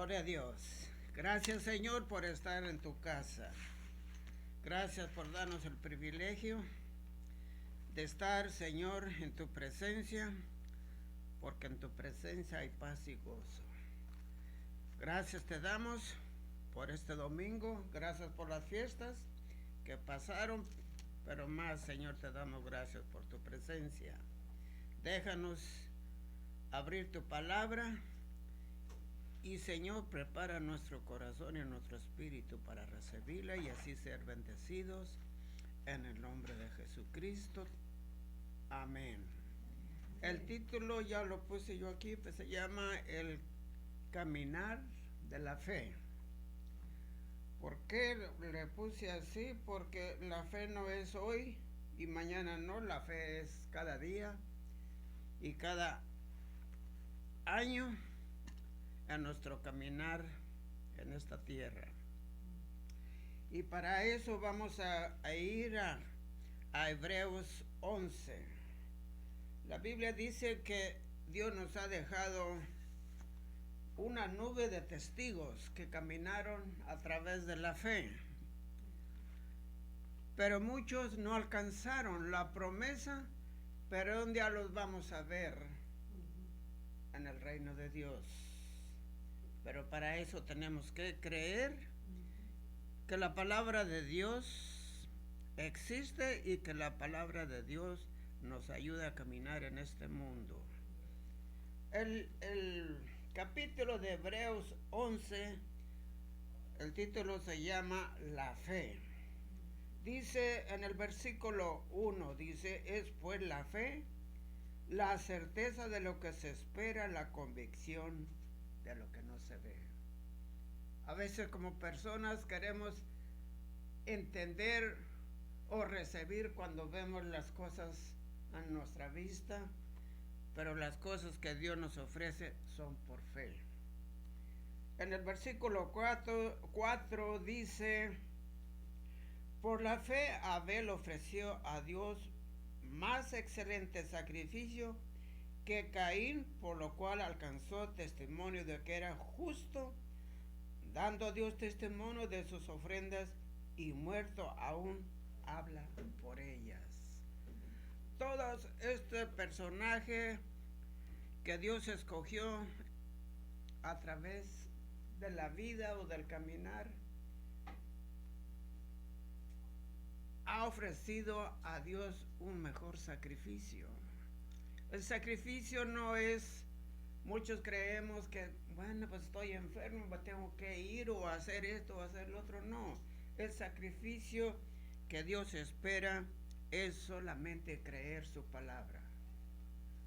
Gloria a Dios. Gracias, Señor, por estar en tu casa. Gracias por darnos el privilegio de estar, Señor, en tu presencia, porque en tu presencia hay paz y gozo. Gracias te damos por este domingo, gracias por las fiestas que pasaron, pero más, Señor, te damos gracias por tu presencia. Déjanos abrir tu palabra y, Señor, prepara nuestro corazón y nuestro espíritu para recibirla y así ser bendecidos en el nombre de Jesucristo. Amén. El título ya lo puse yo aquí, pues se llama El Caminar de la Fe. ¿Por qué le puse así? Porque la fe no es hoy y mañana no, la fe es cada día y cada año en nuestro caminar en esta tierra. Y para eso vamos a ir a Hebreos 11. La Biblia dice que Dios nos ha dejado una nube de testigos que caminaron a través de la fe. Pero muchos no alcanzaron la promesa, pero un día los vamos a ver en el reino de Dios. Pero para eso tenemos que creer que la palabra de Dios existe y que la palabra de Dios nos ayuda a caminar en este mundo. El capítulo de Hebreos 11, el título se llama La Fe. Dice en el versículo 1, dice, es pues la fe, la certeza de lo que se espera, la convicción de lo que no se ve. A veces como personas queremos entender o recibir cuando vemos las cosas a nuestra vista, pero las cosas que Dios nos ofrece son por fe. En el versículo 4 dice, por la fe Abel ofreció a Dios más excelente sacrificio que Caín, por lo cual alcanzó testimonio de que era justo, dando a Dios testimonio de sus ofrendas, y muerto aún habla por ellas. Todo este personaje que Dios escogió a través de la vida o del caminar ha ofrecido a Dios un mejor sacrificio. El sacrificio no es, muchos creemos que, bueno, pues estoy enfermo, pues tengo que ir o hacer esto o hacer lo otro. No, el sacrificio que Dios espera es solamente creer su palabra.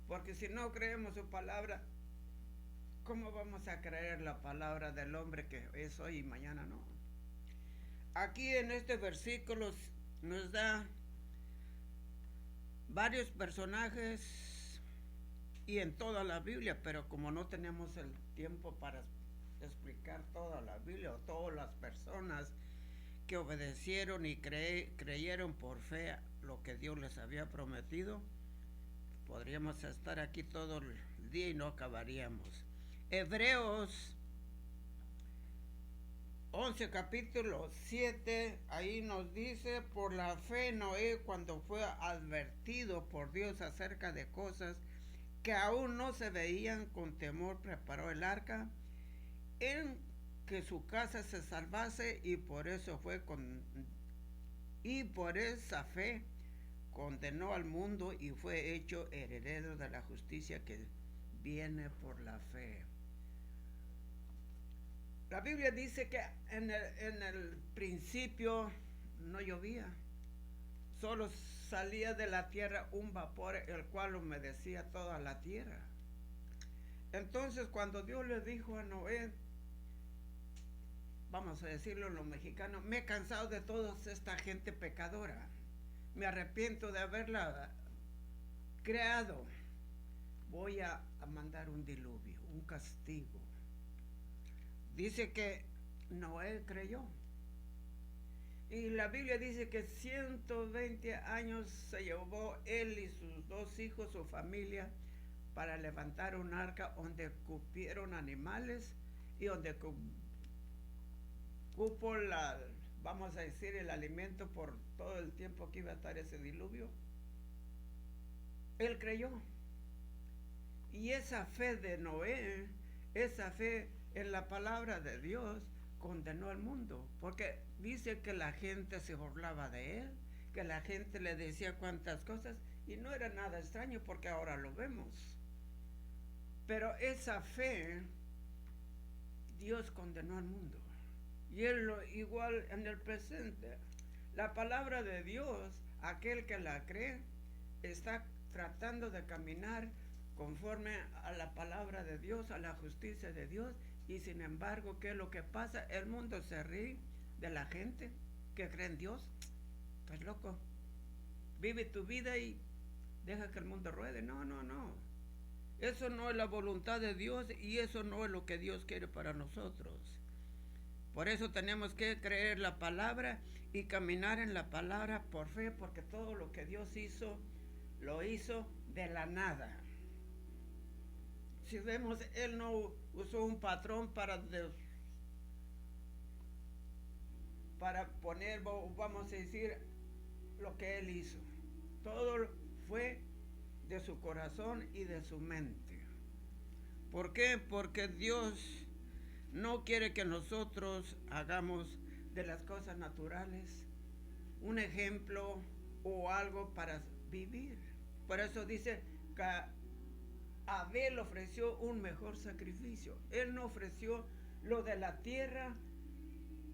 Porque si no creemos su palabra, ¿cómo vamos a creer la palabra del hombre que es hoy y mañana no? Aquí en este versículo nos da varios personajes y en toda la Biblia, pero como no tenemos el tiempo para explicar toda la Biblia o todas las personas que obedecieron y creyeron por fe lo que Dios les había prometido, podríamos estar aquí todo el día y no acabaríamos. Hebreos 11 capítulo 7, ahí nos dice, por la fe Noé, cuando fue advertido por Dios acerca de cosas que aún no se veían, con temor preparó el arca en que su casa se salvase, y por eso y por esa fe condenó al mundo y fue hecho heredero de la justicia que viene por la fe. La Biblia dice que en el principio no llovía, solo salía de la tierra un vapor el cual humedecía toda la tierra. Entonces cuando Dios le dijo a Noé, vamos a decirlo en lo mexicano, me he cansado de toda esta gente pecadora, me arrepiento de haberla creado, voy a mandar un diluvio, un castigo. Dice que Noé creyó. Y la Biblia dice que 120 años se llevó él y sus dos hijos, su familia, para levantar un arca donde cupieron animales y donde cupo vamos a decir, el alimento por todo el tiempo que iba a estar ese diluvio. Él creyó. Y esa fe de Noé, esa fe en la palabra de Dios, condenó al mundo. Porque dice que la gente se burlaba de él, que la gente le decía cuantas cosas, y no era nada extraño porque ahora lo vemos. Pero esa fe, Dios condenó al mundo. Y él igual en el presente. La palabra de Dios, aquel que la cree, está tratando de caminar conforme a la palabra de Dios, a la justicia de Dios, y sin embargo, ¿qué es lo que pasa? El mundo se ríe de la gente que cree en Dios. Estás loco. Vive tu vida y deja que el mundo ruede. No. Eso no es la voluntad de Dios y eso no es lo que Dios quiere para nosotros. Por eso tenemos que creer la palabra y caminar en la palabra por fe, porque todo lo que Dios hizo, lo hizo de la nada. Si vemos, Él no usó un patrón para poner, vamos a decir, lo que Él hizo. Todo fue de su corazón y de su mente. ¿Por qué? Porque Dios no quiere que nosotros hagamos de las cosas naturales un ejemplo o algo para vivir. Por eso dice que Abel ofreció un mejor sacrificio. Él no ofreció lo de la tierra,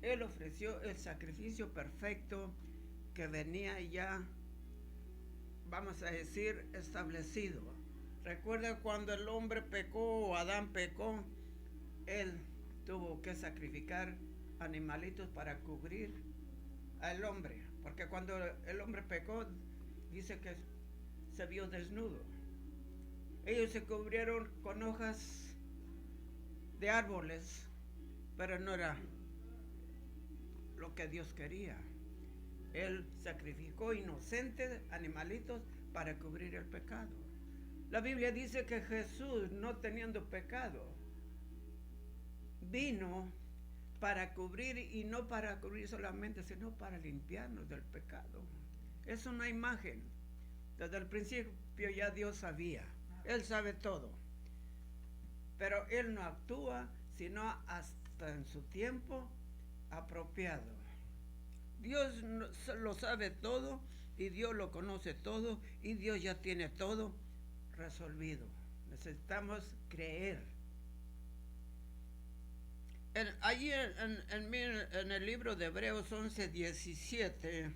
él ofreció el sacrificio perfecto que venía ya, vamos a decir, establecido. Recuerda cuando el hombre pecó o Adán pecó, él tuvo que sacrificar animalitos para cubrir al hombre, porque cuando el hombre pecó, dice que se vio desnudo. Ellos se cubrieron con hojas de árboles, pero no era lo que Dios quería. Él sacrificó inocentes animalitos para cubrir el pecado. La Biblia dice que Jesús, no teniendo pecado, vino para cubrir, y no para cubrir solamente, sino para limpiarnos del pecado. Es una imagen. Desde el principio ya Dios sabía. Él sabe todo. Pero Él no actúa sino hasta en su tiempo apropiado. Dios lo sabe todo y Dios lo conoce todo y Dios ya tiene todo resolvido. Necesitamos creer. Allí en el libro de Hebreos 11:17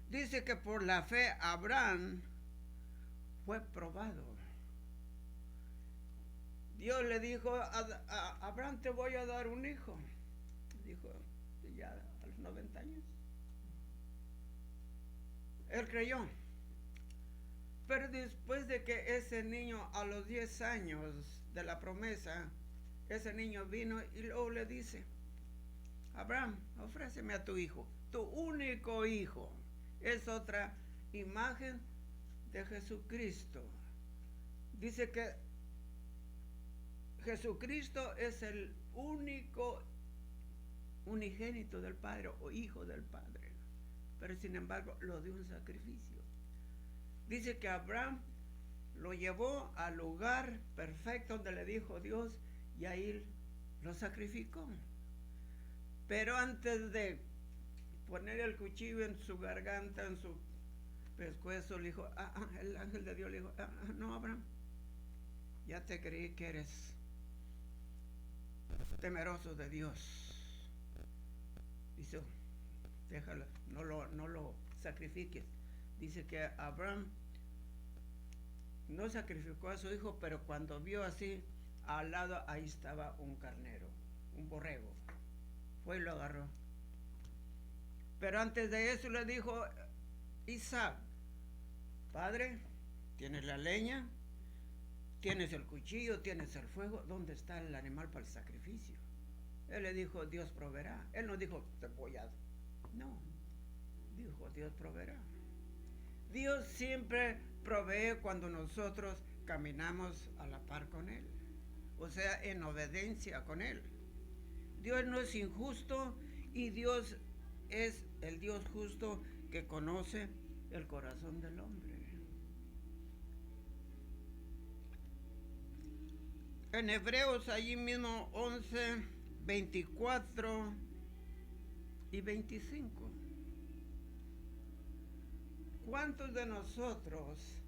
dice que por la fe Abraham fue probado. Dios le dijo a Abraham, te voy a dar un hijo. Dijo, ya a los 90 años. Él creyó. Pero después de que ese niño, a los 10 años de la promesa, ese niño vino y luego le dice, Abraham, ofréceme a tu hijo, tu único hijo. Es otra imagen de Jesucristo. Dice que Jesucristo es el único unigénito del Padre o hijo del Padre, pero sin embargo lo dio un sacrificio. Dice que Abraham lo llevó al lugar perfecto donde le dijo Dios y ahí lo sacrificó. Pero antes de poner el cuchillo en su garganta, en su pescuezo, le dijo, el ángel de Dios le dijo, no, Abraham, ya te creí que eres temeroso de Dios. Dice, déjalo, no lo sacrifiques. Dice que Abraham no sacrificó a su hijo, pero cuando vio así, al lado ahí estaba un carnero, un borrego. Fue y lo agarró. Pero antes de eso le dijo Isaac, padre, tienes la leña, tienes el cuchillo, tienes el fuego, ¿dónde está el animal para el sacrificio? Él le dijo, Dios proveerá. Él no dijo, te voy a... No, dijo, Dios proveerá. Dios siempre provee cuando nosotros caminamos a la par con Él. o sea, en obediencia con Él. Dios no es injusto y Dios es el Dios justo que conoce el corazón del hombre. En Hebreos, allí mismo 11, 24 y 25. ¿Cuántos de nosotros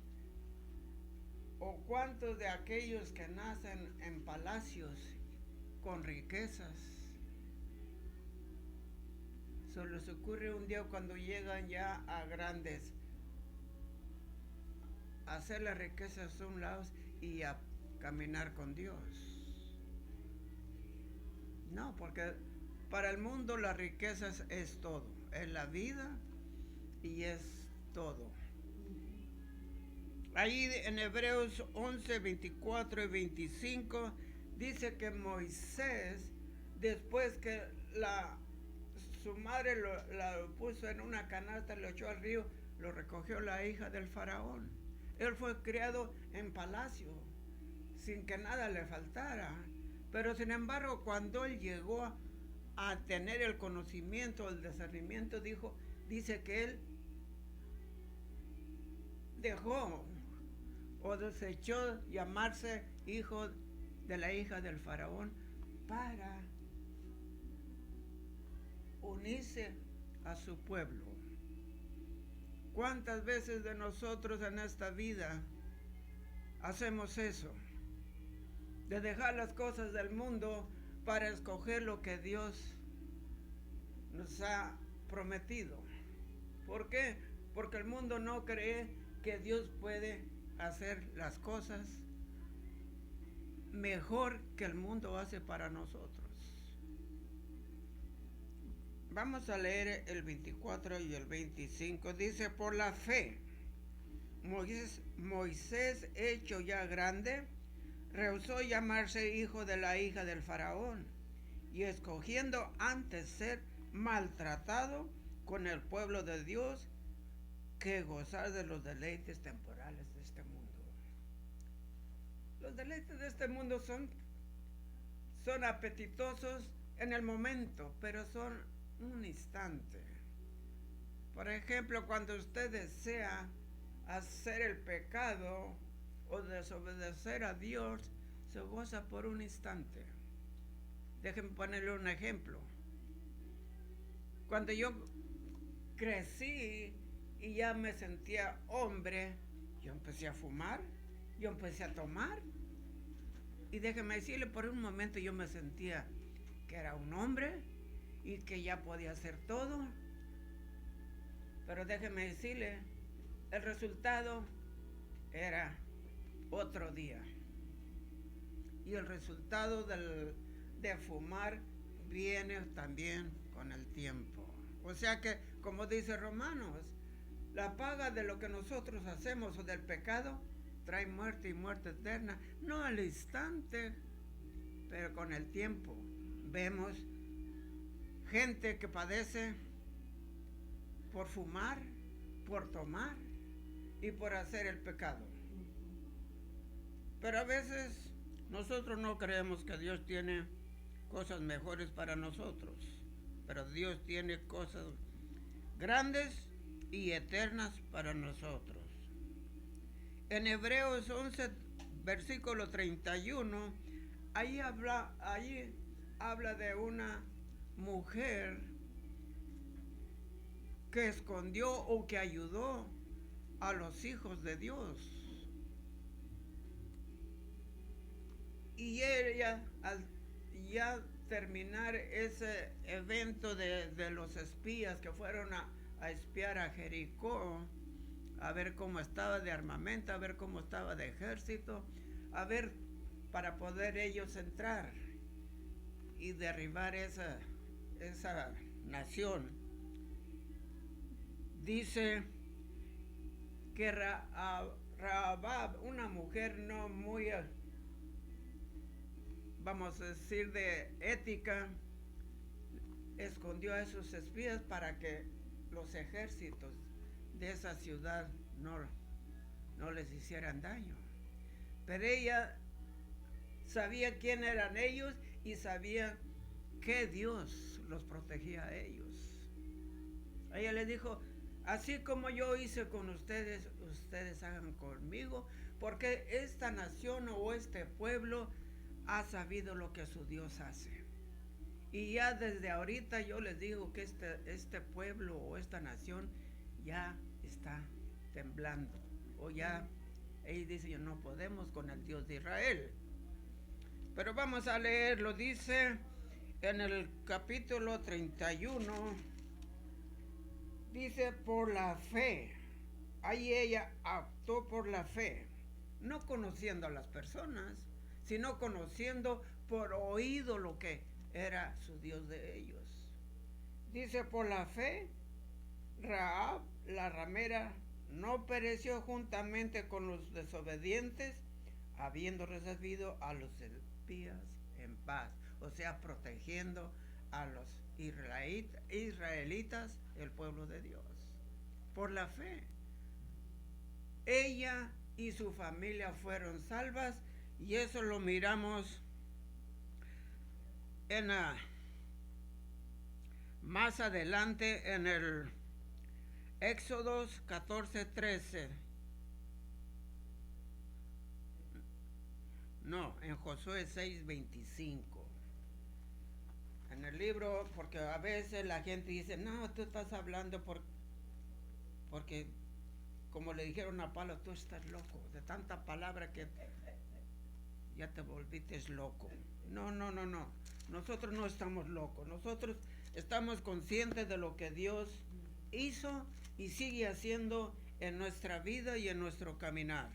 o cuántos de aquellos que nacen en palacios con riquezas se les ocurre un día cuando llegan ya a grandes a hacer las riquezas a un lado y a caminar con Dios? No, porque para el mundo las riquezas es todo, es la vida y es todo. Ahí en Hebreos 11, 24 y 25 dice que Moisés, después que su madre la puso en una canasta, lo echó al río, lo recogió la hija del faraón. Él fue criado en palacio, sin que nada le faltara. Pero sin embargo, cuando él llegó a tener el conocimiento, el discernimiento, dice que él dejó o desechó llamarse hijo de la hija del faraón para unirse a su pueblo. ¿Cuántas veces de nosotros en esta vida hacemos eso? De dejar las cosas del mundo para escoger lo que Dios nos ha prometido. ¿Por qué? Porque el mundo no cree que Dios puede hacer las cosas mejor que el mundo hace para nosotros. Vamos a leer el 24 y el 25. Dice, por la fe, Moisés hecho ya grande, rehusó llamarse hijo de la hija del faraón, y escogiendo antes ser maltratado con el pueblo de Dios que gozar de los deleites temporales de este mundo. Los deleites de este mundo son apetitosos en el momento, pero son un instante. Por ejemplo, cuando usted desea hacer el pecado o desobedecer a Dios, se goza por un instante. Déjenme ponerle un ejemplo. Cuando yo crecí y ya me sentía hombre, yo empecé a fumar, yo empecé a tomar. Y déjenme decirle, por un momento yo me sentía que era un hombre y que ya podía hacer todo. Pero déjenme decirle, el resultado era otro día. Y el resultado de fumar viene también con el tiempo. O sea que, como dice Romanos, la paga de lo que nosotros hacemos o del pecado trae muerte y muerte eterna. No al instante, pero con el tiempo. Vemos gente que padece por fumar, por tomar y por hacer el pecado. Pero a veces nosotros no creemos que Dios tiene cosas mejores para nosotros, pero Dios tiene cosas grandes y eternas para nosotros. En Hebreos 11, versículo 31, ahí habla de una mujer que escondió o que ayudó a los hijos de Dios. Y ella, al ya terminar ese evento de los espías que fueron a espiar a Jericó, a ver cómo estaba de armamento, a ver cómo estaba de ejército, a ver para poder ellos entrar y derribar esa nación. Dice que Rahab, una mujer no muy, vamos a decir, de ética, escondió a esos espías para que los ejércitos de esa ciudad no les hicieran daño. Pero ella sabía quién eran ellos y sabía que Dios los protegía a ellos. Ella les dijo, así como yo hice con ustedes, ustedes hagan conmigo, porque esta nación o este pueblo ha sabido lo que su Dios hace. Y ya desde ahorita yo les digo que este pueblo o esta nación ya está temblando. O ya, ellos dicen, no podemos con el Dios de Israel. Pero vamos a leerlo, dice en el capítulo 31, dice, por la fe. Ahí ella actuó por la fe, no conociendo a las personas, sino conociendo por oído lo que era su Dios de ellos. Dice, por la fe, Rahab, la ramera, no pereció juntamente con los desobedientes, habiendo recibido a los espías en paz. O sea, protegiendo a los israelitas, el pueblo de Dios. Por la fe. Ella y su familia fueron salvas, y eso lo miramos más adelante en el Éxodo 14:13. No, en Josué 6:25. En el libro, porque a veces la gente dice, no, tú estás hablando porque como le dijeron a Pablo, tú estás loco, de tanta palabra que ya te volviste loco. No. Nosotros no estamos locos. Nosotros estamos conscientes de lo que Dios hizo y sigue haciendo en nuestra vida y en nuestro caminar.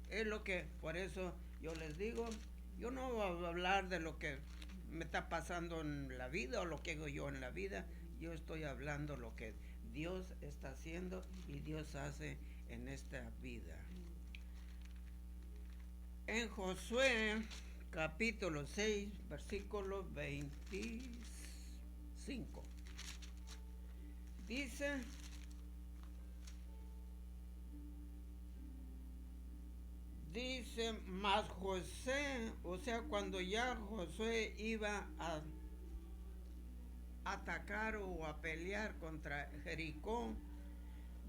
Es lo que, por eso yo les digo, yo no voy a hablar de lo que me está pasando en la vida o lo que hago yo en la vida. Yo estoy hablando lo que Dios está haciendo y Dios hace en esta vida. En Josué capítulo 6, versículo 25. Dice, mas José, o sea, cuando ya Josué iba a atacar o a pelear contra Jericó,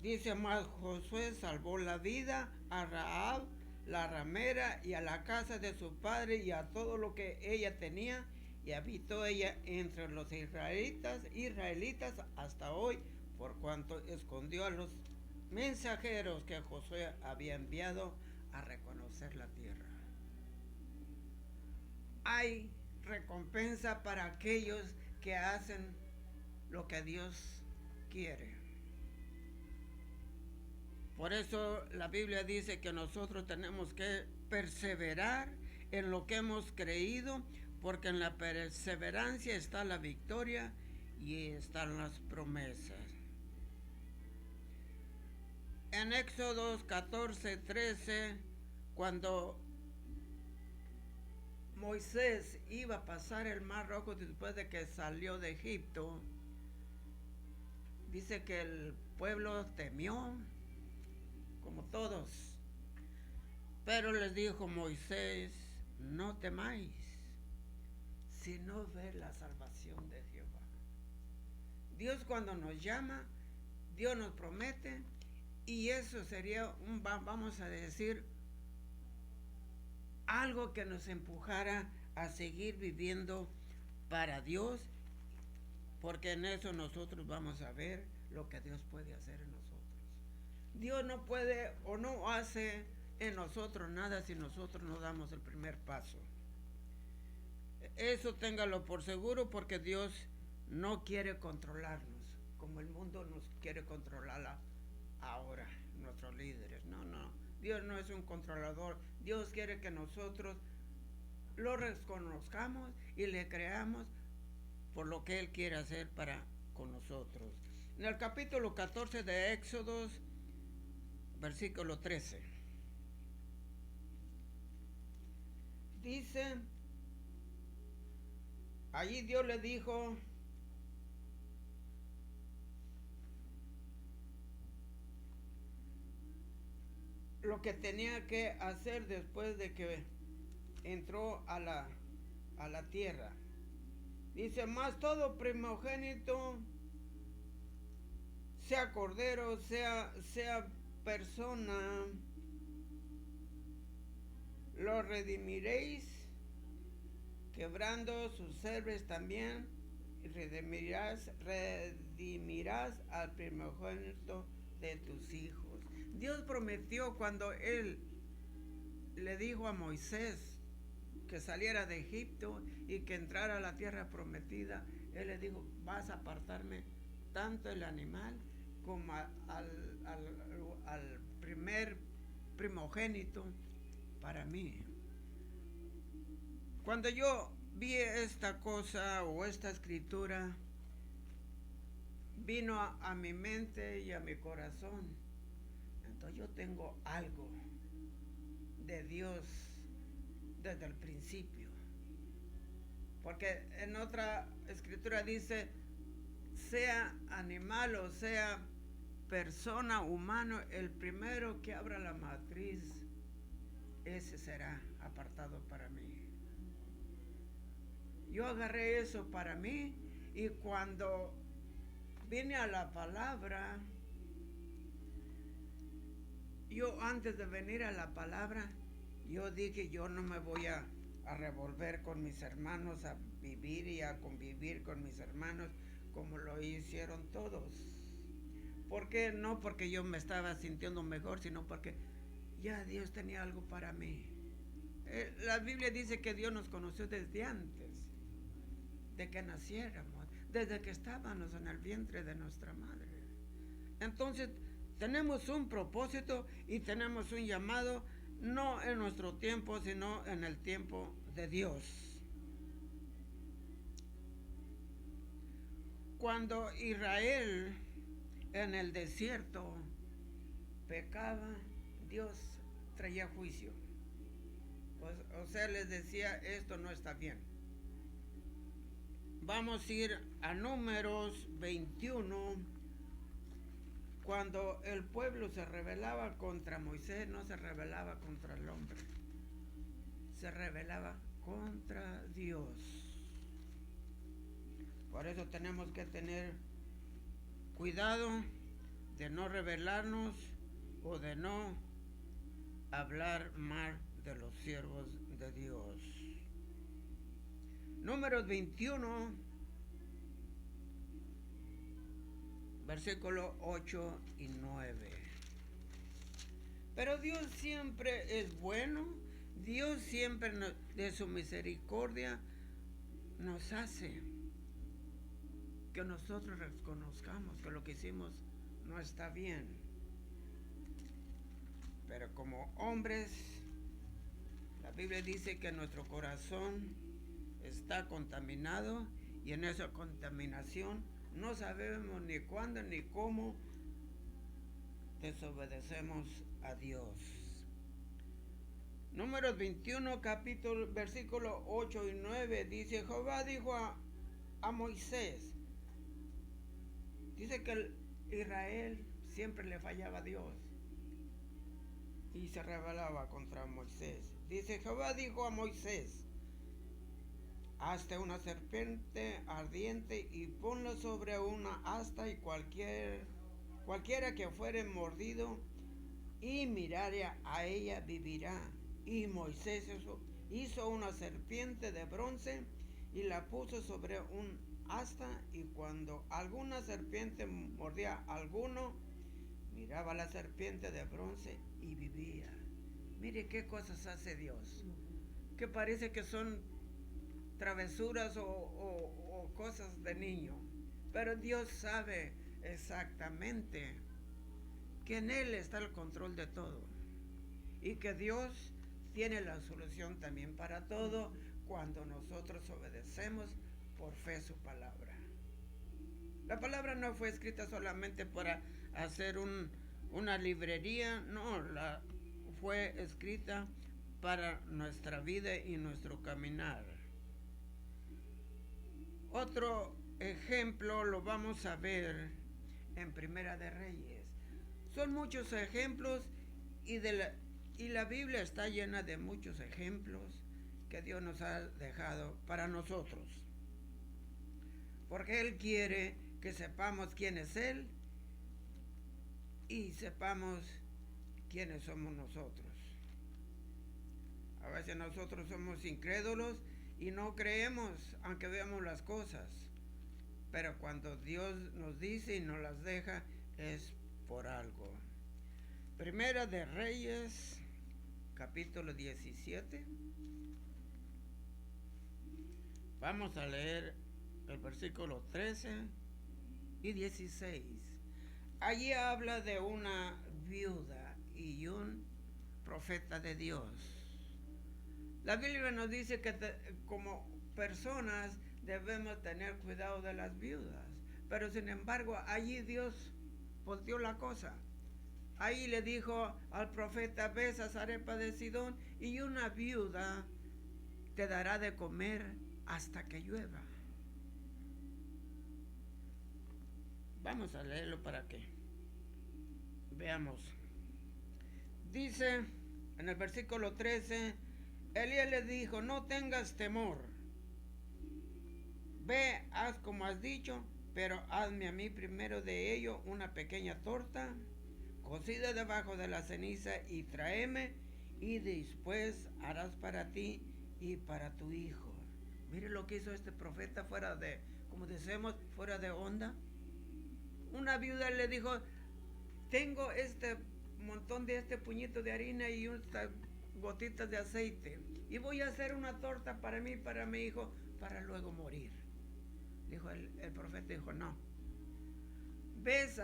dice, mas Josué salvó la vida a Rahab, la ramera, y a la casa de su padre y a todo lo que ella tenía, y habitó ella entre los israelitas hasta hoy, por cuanto escondió a los mensajeros que Josué había enviado a reconocer la tierra. Hay recompensa para aquellos que hacen lo que Dios quiere. Por eso la Biblia dice que nosotros tenemos que perseverar en lo que hemos creído, porque en la perseverancia está la victoria y están las promesas. En Éxodo 14:13, cuando Moisés iba a pasar el Mar Rojo después de que salió de Egipto, dice que el pueblo temió, como todos. Pero les dijo Moisés, no temáis, sino ver la salvación de Jehová. Dios cuando nos llama, Dios nos promete, y eso sería vamos a decir, algo que nos empujara a seguir viviendo para Dios, porque en eso nosotros vamos a ver lo que Dios puede hacer en nosotros. Dios no puede o no hace en nosotros nada si nosotros no damos el primer paso. Eso téngalo por seguro, porque Dios no quiere controlarnos como el mundo nos quiere controlar ahora, nuestros líderes. No. Dios no es un controlador. Dios quiere que nosotros lo reconozcamos y le creamos por lo que Él quiere hacer para con nosotros. En el capítulo 14 de Éxodo, versículo 13, dice, allí Dios le dijo, lo que tenía que hacer después de que entró a la tierra. Dice, más todo primogénito, sea cordero, sea persona, lo redimiréis, quebrando sus cerves también, y redimirás al primogénito de tus hijos. Dios prometió cuando Él le dijo a Moisés que saliera de Egipto y que entrara a la tierra prometida, Él le dijo, vas a apartarme tanto el animal como al primer primogénito para mí. Cuando yo vi esta cosa o esta escritura, vino a mi mente y a mi corazón. Entonces yo tengo algo de Dios desde el principio. Porque en otra escritura dice, sea animal o sea persona, humano, el primero que abra la matriz, ese será apartado para mí. Yo agarré eso para mí y cuando vine a la palabra, yo antes de venir a la palabra, yo dije, yo no me voy a revolver con mis hermanos, a vivir y a convivir con mis hermanos como lo hicieron todos. ¿Por qué? No porque yo me estaba sintiendo mejor, sino porque ya Dios tenía algo para mí. La Biblia dice que Dios nos conoció desde antes de que naciéramos, desde que estábamos en el vientre de nuestra madre. Entonces, tenemos un propósito y tenemos un llamado, no en nuestro tiempo, sino en el tiempo de Dios. Cuando Israel en el desierto pecaba, Dios traía juicio. O sea, les decía, esto no está bien. Vamos a ir a Números 21. Cuando el pueblo se rebelaba contra Moisés, no se rebelaba contra el hombre, se rebelaba contra Dios. Por eso tenemos que tener cuidado de no rebelarnos o de no hablar mal de los siervos de Dios. Números 21, versículos 8 y 9. Pero Dios siempre es bueno, Dios siempre de su misericordia nos hace que nosotros reconozcamos que lo que hicimos no está bien. Pero como hombres, la Biblia dice que nuestro corazón está contaminado y en esa contaminación no sabemos ni cuándo ni cómo desobedecemos a Dios. Números 21, capítulo, versículos 8 y 9 dice, Jehová dijo a Moisés, dice que Israel siempre le fallaba a Dios y se rebelaba contra Moisés. Dice, Jehová dijo a Moisés, hazte una serpiente ardiente y ponla sobre una asta y cualquiera que fuere mordido y mirare a ella vivirá. Y Moisés hizo una serpiente de bronce y la puso sobre un asta, y cuando alguna serpiente mordía a alguno, miraba la serpiente de bronce y vivía. Mire qué cosas hace Dios, que parece que son travesuras o cosas de niño, pero Dios sabe exactamente que en Él está el control de todo y que Dios tiene la solución también para todo cuando nosotros obedecemos por fe su palabra. La palabra no fue escrita solamente para hacer una librería, no, fue escrita para nuestra vida y nuestro caminar. Otro ejemplo lo vamos a ver en Primera de Reyes. Son muchos ejemplos y la Biblia está llena de muchos ejemplos que Dios nos ha dejado para nosotros. Porque Él quiere que sepamos quién es Él y sepamos quiénes somos nosotros. A veces nosotros somos incrédulos y no creemos, aunque veamos las cosas. Pero cuando Dios nos dice y nos las deja, es por algo. Primera de Reyes, capítulo 17. Vamos a leer el versículo 13 y 16. Allí habla de una viuda y un profeta de Dios. La Biblia nos dice que como personas debemos tener cuidado de las viudas, pero sin embargo allí Dios volteó la cosa. Ahí le dijo al profeta: ves a Sarepta de Sidón y una viuda te dará de comer hasta que llueva. Vamos a leerlo para que veamos. Dice en el versículo 13: Elías le dijo: no tengas temor, ve, haz como has dicho, pero hazme a mí primero de ello una pequeña torta cocida debajo de la ceniza y tráeme, y después harás para ti y para tu hijo. Mire lo que hizo este profeta fuera de, como decimos, fuera de onda. Una viuda le dijo: tengo este montón de este puñito de harina y unas gotitas de aceite, y voy a hacer una torta para mí y para mi hijo, para luego morir. Dijo el profeta, dijo: no, ves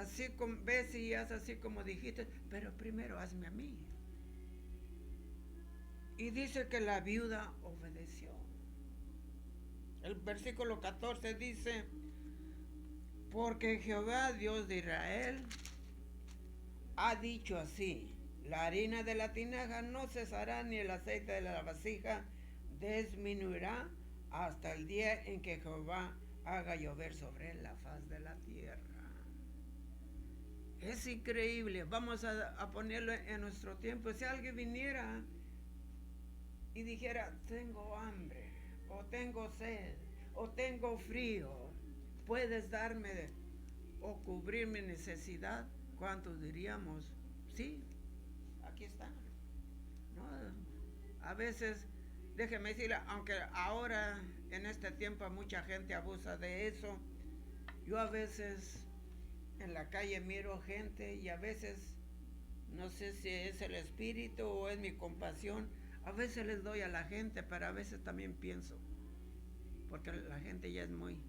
y haz así como dijiste, pero primero hazme a mí. Y dice que la viuda obedeció. El versículo 14 dice: porque Jehová, Dios de Israel, ha dicho así: la harina de la tinaja no cesará, ni el aceite de la vasija disminuirá, hasta el día en que Jehová haga llover sobre la faz de la tierra. Es increíble. Vamos a ponerlo en nuestro tiempo. Si alguien viniera y dijera: tengo hambre, o tengo sed, o tengo frío, ¿puedes darme o cubrir mi necesidad? ¿Cuántos diríamos: sí, aquí está? No, a veces, déjeme decirle, aunque ahora en este tiempo mucha gente abusa de eso, yo a veces en la calle miro gente y a veces, no sé si es el espíritu o es mi compasión, a veces les doy a la gente, pero a veces también pienso, porque la gente ya es muy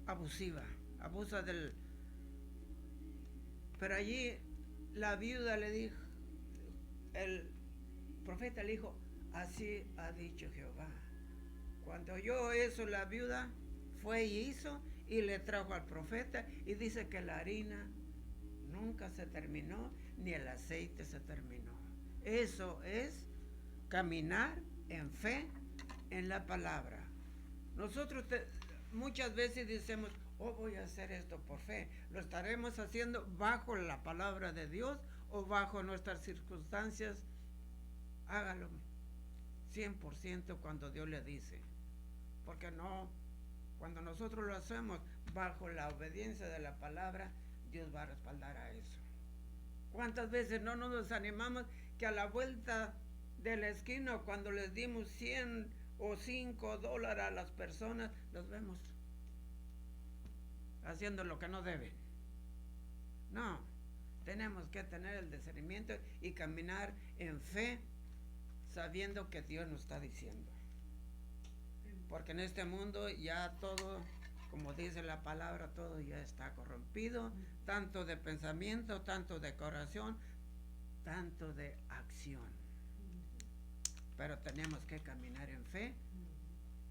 abusiva, abusa del... Pero allí la viuda le dijo, el profeta le dijo: así ha dicho Jehová. Cuando oyó eso, la viuda fue y hizo, y le trajo al profeta, y dice que la harina nunca se terminó, ni el aceite se terminó. Eso es caminar en fe, en la palabra. Nosotros muchas veces decimos: oh, voy a hacer esto por fe. ¿Lo estaremos haciendo bajo la palabra de Dios o bajo nuestras circunstancias? Hágalo 100% cuando Dios le dice. Porque no, cuando nosotros lo hacemos bajo la obediencia de la palabra, Dios va a respaldar a eso. ¿Cuántas veces no nos desanimamos que a la vuelta de la esquina, cuando les dimos 100 o $5 a las personas, los vemos haciendo lo que no deben? No, tenemos que tener el discernimiento y caminar en fe, sabiendo que Dios nos está diciendo. Porque en este mundo ya todo, como dice la palabra, todo ya está corrompido, tanto de pensamiento, tanto de corazón, tanto de acción. Pero tenemos que caminar en fe,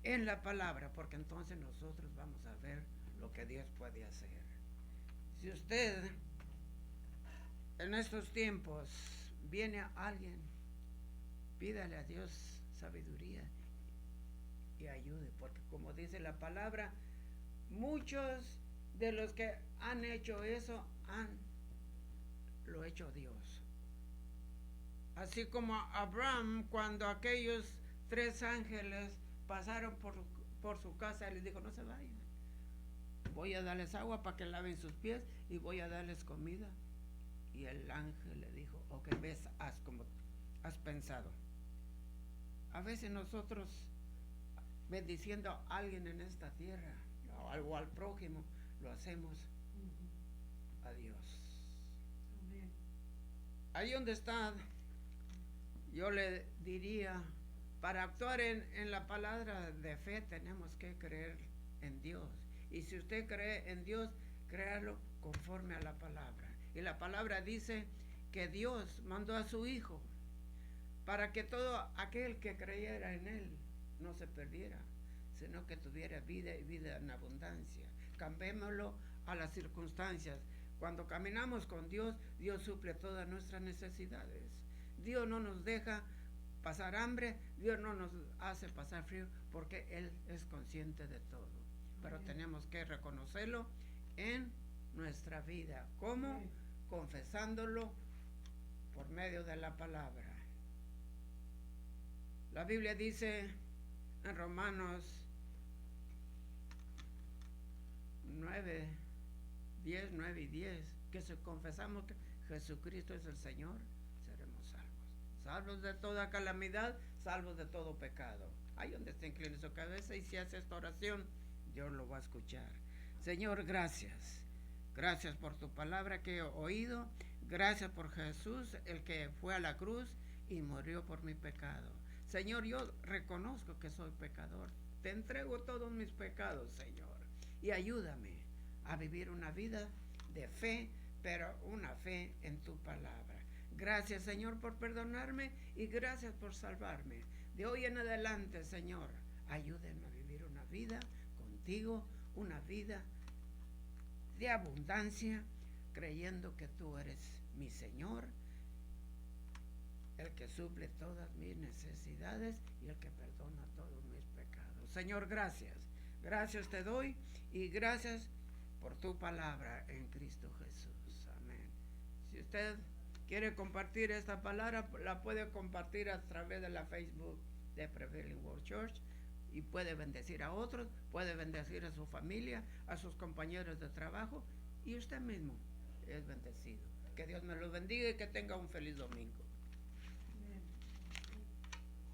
en la palabra, porque entonces nosotros vamos a ver lo que Dios puede hacer. Si usted en estos tiempos viene a alguien, pídale a Dios sabiduría y ayude, porque como dice la palabra, muchos de los que han hecho eso lo ha hecho Dios. Así como Abraham, cuando aquellos 3 ángeles pasaron por su casa y les dijo, no se vayan. Voy a darles agua para que laven sus pies y voy a darles comida. Y el ángel le dijo, ok, ves, haz como has pensado. A veces nosotros bendiciendo a alguien en esta tierra o algo al prójimo, lo hacemos a Dios. Amén. Ahí donde está, yo le diría, para actuar en la palabra de fe tenemos que creer en Dios. Y si usted cree en Dios, créalo conforme a la palabra. Y la palabra dice que Dios mandó a su Hijo para que todo aquel que creyera en Él no se perdiera, sino que tuviera vida y vida en abundancia. Cambiémoslo a las circunstancias. Cuando caminamos con Dios, Dios suple todas nuestras necesidades. Dios no nos deja pasar hambre, Dios no nos hace pasar frío, porque Él es consciente de todo. Pero tenemos que reconocerlo en nuestra vida. ¿Cómo? Confesándolo por medio de la palabra. La Biblia dice en Romanos 9 y 10, que si confesamos que Jesucristo es el Señor, seremos salvos. Salvos de toda calamidad, salvos de todo pecado. Ahí donde está inclinado su cabeza, y si hace esta oración, Dios lo va a escuchar. Señor, gracias. Gracias por tu palabra que he oído. Gracias por Jesús, el que fue a la cruz y murió por mi pecado. Señor, yo reconozco que soy pecador. Te entrego todos mis pecados, Señor. Y ayúdame a vivir una vida de fe, pero una fe en tu palabra. Gracias, Señor, por perdonarme y gracias por salvarme. De hoy en adelante, Señor, ayúdenme a vivir una vida contigo, una vida de abundancia, creyendo que tú eres mi Señor, el que suple todas mis necesidades y el que perdona todos mis pecados. Señor, gracias. Gracias te doy y gracias por tu palabra en Cristo Jesús. Amén. Si usted quiere compartir esta palabra, la puede compartir a través de la Facebook de Prevailing Word Church y puede bendecir a otros, puede bendecir a su familia, a sus compañeros de trabajo y usted mismo es bendecido. Que Dios me lo bendiga y que tenga un feliz domingo.